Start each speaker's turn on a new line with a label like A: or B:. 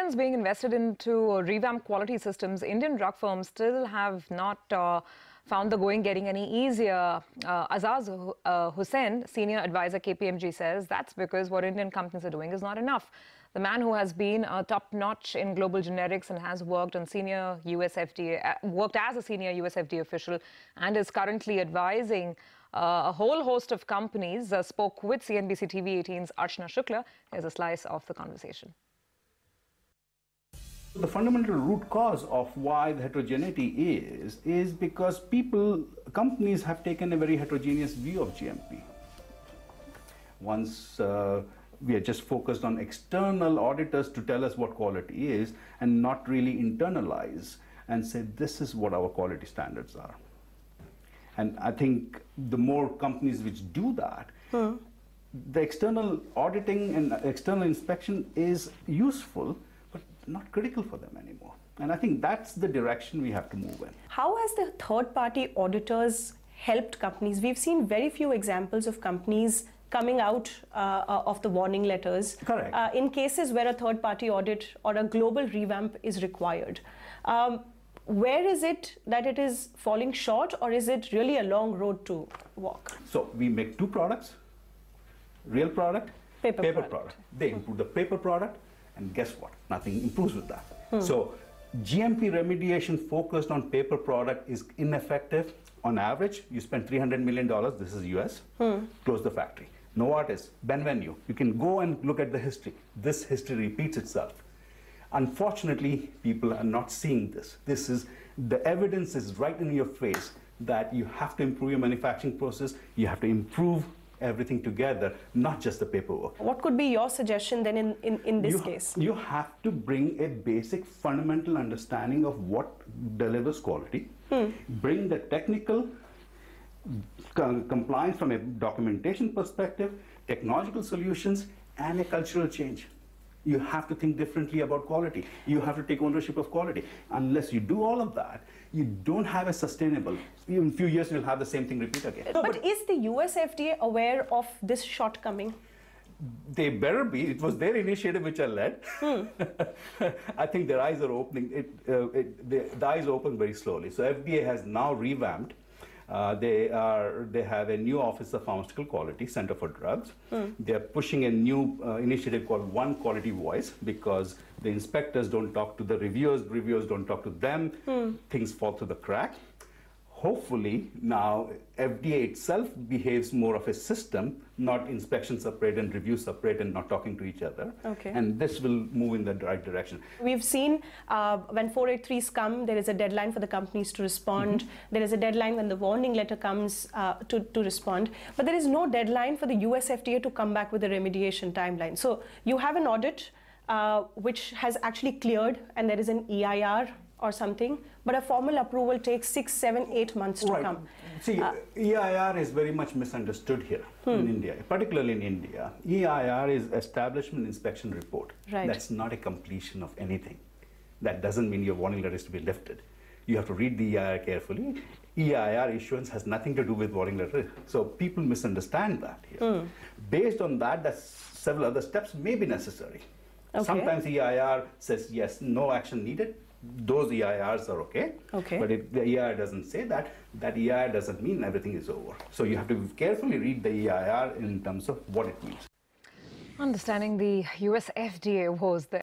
A: billions being invested into revamp quality systems, Indian drug firms still have not found the going getting any easier. Ajaz Hussain, senior advisor KPMG, says that's because what Indian companies are doing is not enough. The man who has been top-notch in global generics and has worked on senior US FDA, worked as a senior US FDA official and is currently advising a whole host of companies, spoke with CNBC TV 18's Archana Shukla. Here's a slice of the conversation.
B: The fundamental root cause of why the heterogeneity is because companies have taken a very heterogeneous view of GMP. Once we are just focused on external auditors to tell us what quality is and not really internalize and say this is what our quality standards are. And I think the more companies which do that, the external auditing and external inspection is useful, but not critical for them anymore. And I think that's the direction we have to move in.
C: How has the third-party auditors helped companies? We've seen very few examples of companies coming out of the warning letters.
B: Correct.
C: In cases where a third-party audit or a global revamp is required. Where is it that it is falling short, or is it really a long road to walk?
B: So we make two products, real product, paper product. They improve the paper product, and guess what? Nothing improves with that. So GMP remediation focused on paper product is ineffective. On average, you spend $300 million, this is US, close the factory. Novartis, Benvenue, you can go and look at the history. This history repeats itself. Unfortunately, people are not seeing this. The evidence is right in your face that you have to improve your manufacturing process, you have to improve everything together, not just the paperwork.
C: What could be your suggestion then in this case?
B: You have to bring a basic fundamental understanding of what delivers quality, bring the technical compliance from a documentation perspective, technological solutions, and a cultural change. You have to think differently about quality. You have to take ownership of quality. Unless you do all of that, you don't have a sustainable. In a few years, you'll have the same thing repeat again.
C: But is the US FDA aware of this shortcoming?
B: They better be. It was their initiative which I led. I think their eyes are opening. The eyes open very slowly. So FDA has now revamped. They have a new Office of Pharmaceutical Quality, Center for Drugs. They're pushing a new initiative called One Quality Voice, because the inspectors don't talk to the reviewers don't talk to them, things fall through the crack. Hopefully now FDA itself behaves more of a system, not inspection separate and review separate and not talking to each other.
C: Okay.
B: And this will move in the right direction.
C: We've seen when 483s come, there is a deadline for the companies to respond. There is a deadline when the warning letter comes to respond. But there is no deadline for the US FDA to come back with a remediation timeline. So you have an audit which has actually cleared, and there is an EIR or something, but a formal approval takes 6, 7, 8 months to come.
B: See, EIR is very much misunderstood here in India, particularly in India. EIR is Establishment Inspection Report.
C: Right.
B: That's not a completion of anything. That doesn't mean your warning letter is to be lifted. You have to read the EIR carefully. EIR issuance has nothing to do with warning letter. So people misunderstand that here. Based on that, several other steps may be necessary.
C: Okay.
B: Sometimes EIR says, yes, no action needed. Those EIRs are okay. But if the EIR doesn't say that, that EIR doesn't mean everything is over. So you have to carefully read the EIR in terms of what it means.
A: Understanding the US FDA was there.